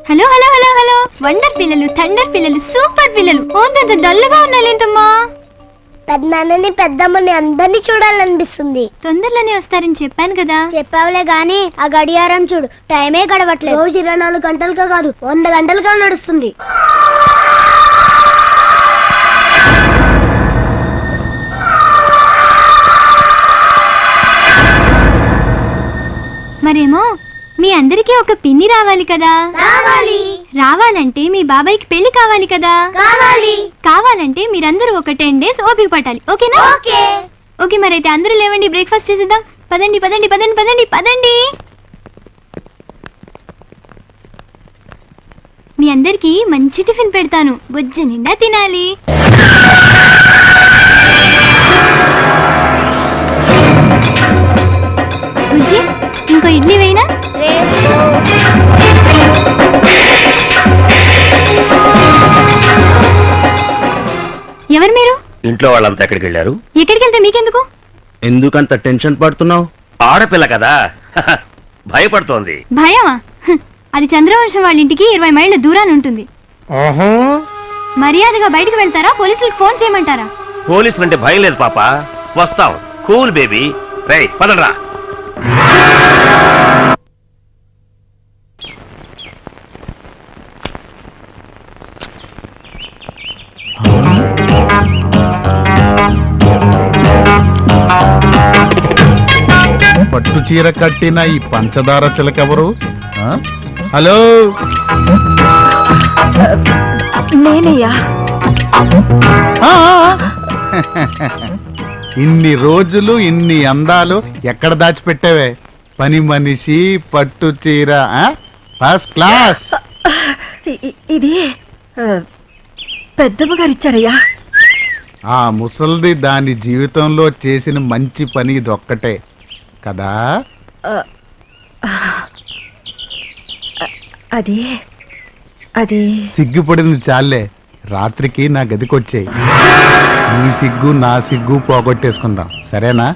Hello hello hello hello, wonder పిల్లలు, థండర్ పిల్లలు, సూపర్ పిల్లలు. ఓంతంత డల్గా ఉన్నాలేంటమ్మా? పెద్దనాన్నని పెద్దమ్మని అందరినీ చూడాలనిపిస్తుంది. తొందరలోనే వస్తారని చెప్పాను కదా. చెప్పావులే గాని ఆ గడియారం చూడు, టైమే గడవట్లేదు. రోజు 24 గంటలుగా కాదు 100 గంటలుగా నడుస్తుంది. మరేమో మీ అందరికీ ఒక పిన్ని రావాలి కదా. రావాలంటే మీ బాబాయ్కి పెళ్లి కావాలి కదా. కావాలంటే మీరందరూ ఒక 10 days ఓపిక పట్టాలి. ఓకేనా? ఓకే, మరైతే అందరూ లేవండి, బ్రేక్ఫాస్ట్ చేసేద్దాం. పదండి పదండి పదండి పదండి పదండి. మీ అందరికీ మంచి టిఫిన్ పెడతాను, బొజ్జ నిండా తినాలి. బుజ్జి, ఇంకో ఇడ్లీ వేయినా? ఎవరు మీరు? ఇంట్లో వాళ్ళంతా ఎక్కడికి వెళ్ళారు? ఎక్కడికి వెళ్తే మీకెందుకు? ఎందుకంత టెన్షన్ పడుతున్నావు? ఆడపిల్ల కదా, భయపడుతోంది. భయమా? అది చంద్రవంశం వాళ్ళ ఇంటికి 20 మైళ్ళ దూరాన్ని ఉంటుంది. మర్యాదగా బయటకు వెళ్తారా పోలీసులకు ఫోన్ చేయమంటారా? పోలీసులు అంటే భయం లేదు పాప, వస్తాం. Cool baby. రే పదరా. పట్టు చీర కట్టిన ఈ పంచదార చిలకెవరు? హలో, నేనయ్యా. ఇన్ని రోజులు ఇన్ని అందాలు ఎక్కడ దాచిపెట్టావే? పని మనిషి, పట్టు చీర, ఫస్ట్ క్లాస్. ఇది పెద్దమ్మ గారు ఇచ్చారయ్యా. ఆ ముసల్ది దాని జీవితంలో చేసిన మంచి పని ఇదొక్కటే కదా? అది సిగ్గుపడింది చాలే, రాత్రికి నా గదికొచ్చేయి. నీ సిగ్గు నా సిగ్గు పోగొట్టేసుకుందాం, సరేనా?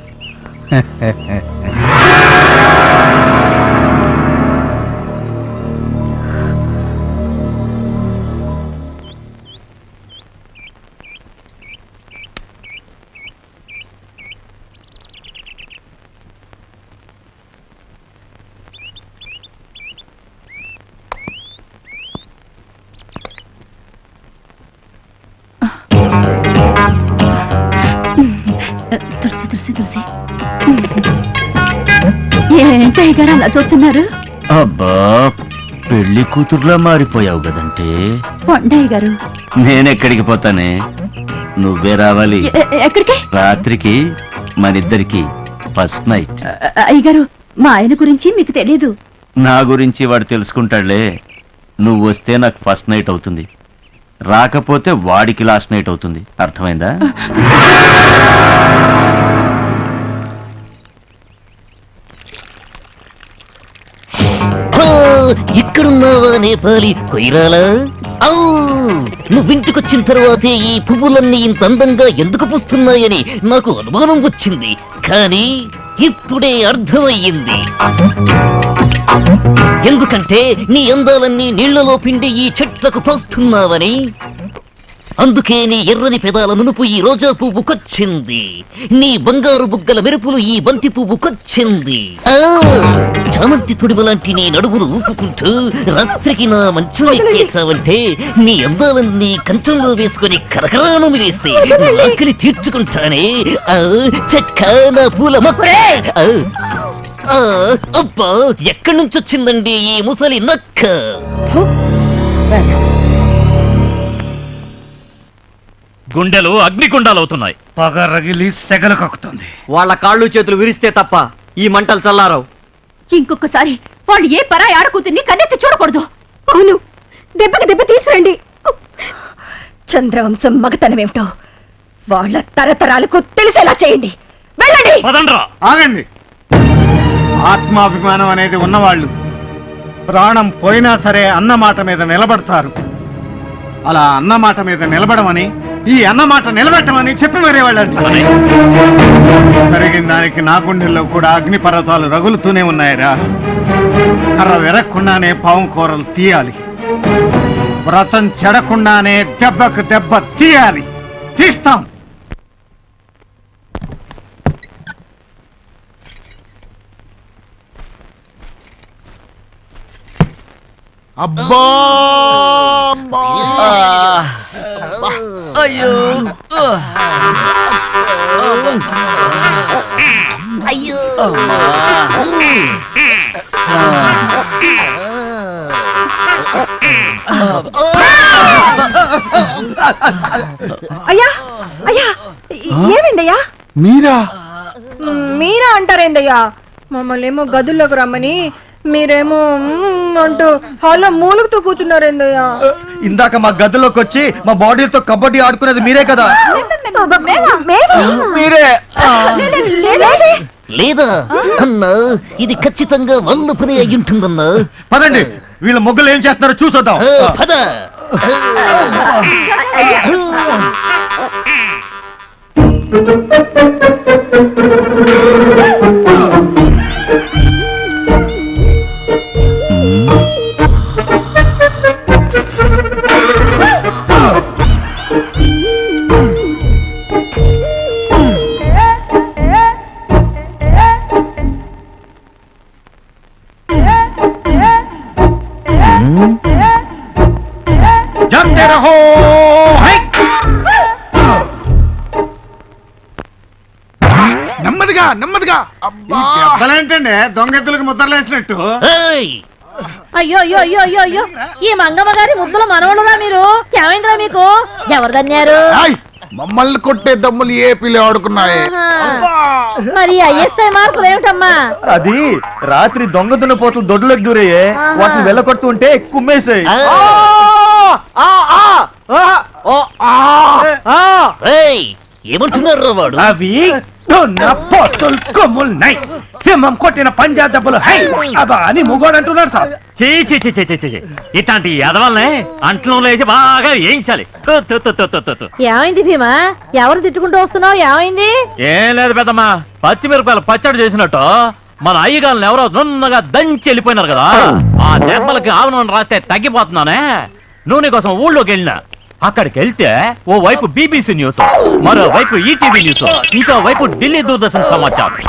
తులసి తులసి తులసి ఏంటయ్య గారు అలా చూస్తున్నారు? అబ్బా, పెళ్లి కూతురులా మారిపోయావు కదంటే. కొండయ్య గారు, నేనెక్కడికి పోతానే, నువ్వే రావాలి. ఎక్కడికి? రాత్రికి మనిద్దరికి ఫస్ట్ నైట్. అయ్యగారు, మా ఆయన గురించి మీకు తెలీదు. నా గురించి వాడు తెలుసుకుంటాడులే. నువ్వు వస్తే నాకు ఫస్ట్ నైట్ అవుతుంది, రాకపోతే వాడికి లాస్ట్ నైట్ అవుతుంది. అర్థమైందా? ఇక్కడున్నావా నేపాలి కొయిరాలా? నువ్వింటికొచ్చిన తర్వాతే ఈ పువ్వులన్నీ ఇంత అందంగా ఎందుకు పూస్తున్నాయని నాకు అనుమానం వచ్చింది, కానీ ఇప్పుడే అర్థమయ్యింది. ఎందుకంటే నీ అందాలన్నీ నీళ్లలో పిండి ఈ చెట్లకు పోస్తున్నావని. అందుకే నీ ఎర్రని పెదాల నునుపు ఈ రోజా పువ్వుకొచ్చింది, నీ బంగారు బుగ్గల మెరుపులు ఈ బంతి పువ్వుకొచ్చింది. చామంతి తొడిమలాంటి నీ నడుమును ఊపుకుంటూ రాత్రికి నా మంచం ఎక్కేసావంటే నీ అందాలన్నీ కంచంలో వేసుకుని కరకరాను మిలేసి ఆకలి తీర్చుకుంటానే. చెక్క నా పూల మొక్కే. అబ్బా, ఎక్కడి నుంచి వచ్చిందండి ఈ ముసలి నక్క? గుండెలు అగ్నిగుండాలవుతున్నాయి. పగ రగిలి సెగలు కక్కుతుంది. వాళ్ళ కాళ్ళు చేతులు విరిస్తే తప్ప ఈ మంటలు చల్లారవు. ఇంకొకసారి వాళ్ళు ఏ పరాయి ఆడకూతుర్ని కన్నెత్తి చూడకూడదు. అవును, దెబ్బకి దెబ్బ తీసురండి. చంద్రవంశం మగతనమేమిటో వాళ్ళ తరతరాలకు తెలిసేలా చేయండి. వెళ్ళండి. ఆగండి. ఆత్మాభిమానం అనేది ఉన్నవాళ్ళు ప్రాణం పోయినా సరే అన్నమాట మీద నిలబడతారు. అలా అన్నమాట మీద నిలబడమని, ఈ అన్నమాట నిలబెట్టమని చెప్పి మరే వాళ్ళండి. జరిగిన దానికి నా గుండెల్లో కూడా అగ్నిపర్వతాలు రగులుతూనే ఉన్నాయరా. కర్ర విరక్కుండానే పాము కూరలు తీయాలి, వ్రతం చెడకుండానే దెబ్బకు దెబ్బ తీయాలి. తీస్తాం. అబ్బా, అయ్యో, అయ్యో, అయ్యా అయ్యా, ఏమైందయ్యా? మీరా? మీరా అంటారేందయ్యా? మమ్మల్ని ఏమో గదుల్లోకి రమ్మని మీరేమో అంటూ హాల్లో మూలుగుతూ కూర్చున్నారేందయ్యా? ఇందాక మా గదిలోకి వచ్చి మా బాడీలతో కబడ్డీ ఆడుకునేది మీరే కదా? మీరే లేదా అన్నా? ఇది ఖచ్చితంగా వాళ్ళ పని అయి ఉంటుందన్నా. పదండి, వీళ్ళ మొగ్గులు ఏం చేస్తున్నారో చూసొద్దాం. పద. యహో హై! నెమ్మదిగా నెమ్మదిగా. ఈ దెబ్బలేంటండి దొంగెద్దులకు ముద్రలేసినట్టు? అయ్యో అయ్యో అయ్యో అయ్యో అయ్యో ఈ మంగమ్మ గారి ముద్దుల మనవడురా మీరు. ఏమైందిరా మీకు? ఎవరు దన్యారు? ఏయ్, మమ్మల్ని కొట్టే దమ్ములు ఏపీలో ఆడుకున్నాయి. మరి ఐఎస్ఐ మార్కులు ఏమిటమ్మా? అది రాత్రి దొంగ పోతులు దొడ్లోకి దూరయ్యే, వాటిని వెళ్ళకొడుతూ ఉంటే కుమ్మేసాయి. ఏమంటున్నారు వాడు? అవి పోతులు కొమ్ములున్నాయి. సింహం కొట్టిన పంజా దెబ్బలు హై అబా అని ముగోడు అంటున్నాడు సార్. చీ చీ చీ చీ చీ చీ. ఇట్లాంటి ఎదవల్ని అంట్లో లేచి బాగా వేయించాలి. ఏమైంది భీమా? ఎవరు తిట్టుకుంటూ వస్తున్నావు? ఏమైంది? ఏం లేదు పెద్దమ్మా, పచ్చిమిరపకాయలు పచ్చడి చేసినట్టు మన అయ్యగాళ్ళని ఎవరో నున్నగా దంచి వెళ్ళిపోయినారు కదా, ఆ దెబ్బలకి ఆవును రాస్తే తగ్గిపోతున్నానే. నూనె కోసం ఊళ్ళోకి వెళ్ళినా, అక్కడికి వెళ్తే ఓ వైపు బీబీసీ న్యూస్, మరో వైపు ఈటీవీ న్యూస్, ఇంకో వైపు ఢిల్లీ దూరదర్శన్ సమాచారం.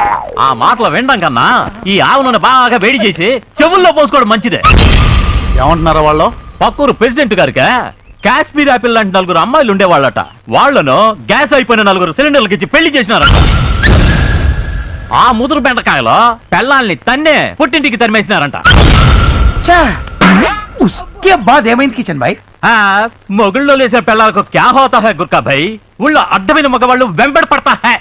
ఆ మాటలు వినడం కన్నా ఈ ఆవును బాగా వేడి చేసి చెవుల్లో పోసుకోవడం మంచిదే. ఏమంటున్నారా వాళ్ళు? పక్కూరు ప్రెసిడెంట్ గారికి కాశ్మీర్ యాపిల్ లాంటి 4 అమ్మాయిలు ఉండేవాళ్ళట. వాళ్లను గ్యాస్ అయిపోయిన 4 సిలిండర్లకి ఇచ్చి పెళ్లి చేసినారట. ఆ ముదురు బెండకాయలో పెళ్ళాల్ని తన్నే పుట్టింటికి తరిమేసినారంట. ఉస్కే బాద్ ఏమైంది కిషన్ భాయ్? మొగుళ్ళో లేసిన పెళ్ళాలకు క్యా హోతా హై గుర్కా భాయ్. ఊళ్ళో అడ్డమైన మగవాళ్ళు వెంబడి పడతా హై.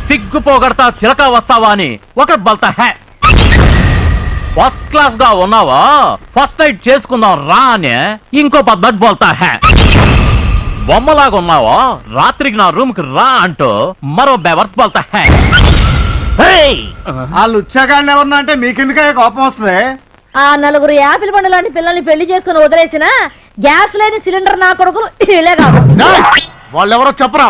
సిగ్గు పోగొడతా చిలక వస్తావా అని ఒకటి బల్తా హై. ఫస్ట్ క్లాస్ గా ఉన్నావా, ఫస్ట్ నైట్ చేసుకుందాం రా అని ఇంకో పద్ధతి బోల్తా హై. బొమ్మలాగా ఉన్నావా, రాత్రికి నా రూమ్ కి రా అంటూ మరో బెవర్త్ బోల్తా హై. ఆ లుచ్చాగాడిని ఎవరన్నా అంటే మీకెందుకే కోపం వస్తుంది? ఆ 4 యాపిల్ పండు లాంటి పిల్లల్ని పెళ్లి చేసుకుని వదిలేసిన గ్యాస్ లేని సిలిండర్ నా కొడుకులు ఇలే కాదు. వాళ్ళెవరో చెప్పరా,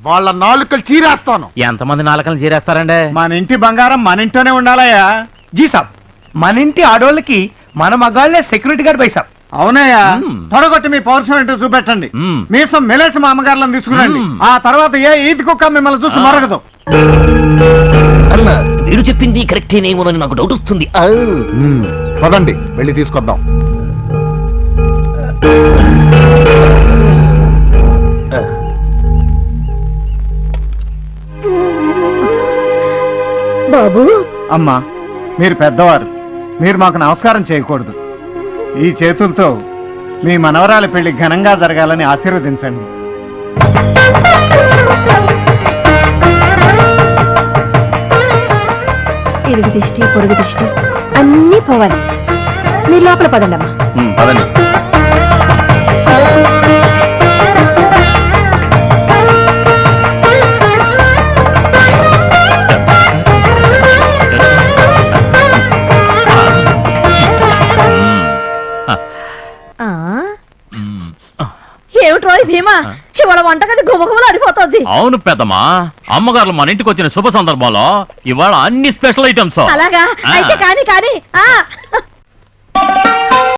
వాళ్ళ నాలుకలు చీరేస్తాను. ఎంతమంది నాలుకలు చీరేస్తారండి? మన ఇంటి బంగారం మన ఇంట్లోనే ఉండాలయ్యా. జీ సాబ్, మన ఇంటి ఆడోళ్ళకి మన మగాళ్ళే సెక్యూరిటీ గార్డ్ బై సాబ్. అవునయ్యా, తొడగొట్టి మీ పౌరుషం ఏంటో చూపెట్టండి. మీసం మెలేసి మా అమ్మగారులను తీసుకురండి. ఆ తర్వాత ఏ ఈది కుక్క మిమ్మల్ని చూసి మరగదు. అన్న మీరు చెప్పింది కరెక్టేనేమోనని నాకు డౌట్ వస్తుంది. పదండి వెళ్ళి తీసుకొద్దాం. బాబు, అమ్మా మీరు పెద్దవారు, మీరు మాకు నమస్కారం చేయకూడదు. ఈ చేతులతో మీ మనవరాలి పెళ్లి ఘనంగా జరగాలని ఆశీర్వదించండి. ఇరుగు దిష్టి పొరుగు దిష్టి అన్నీ పోవాలి. మీరు లోపల పదండి అమ్మా. పదండి. ఏమిట్రో భీమా, ఇవాళ వంటగది గుమగుమలు అడిపోతుంది. అవును పెద్దమ్మా, అమ్మగారు మన ఇంటికి వచ్చిన శుభ సందర్భంలో ఇవాళ అన్ని స్పెషల్ ఐటమ్స్. అలాగా అయితే కానీ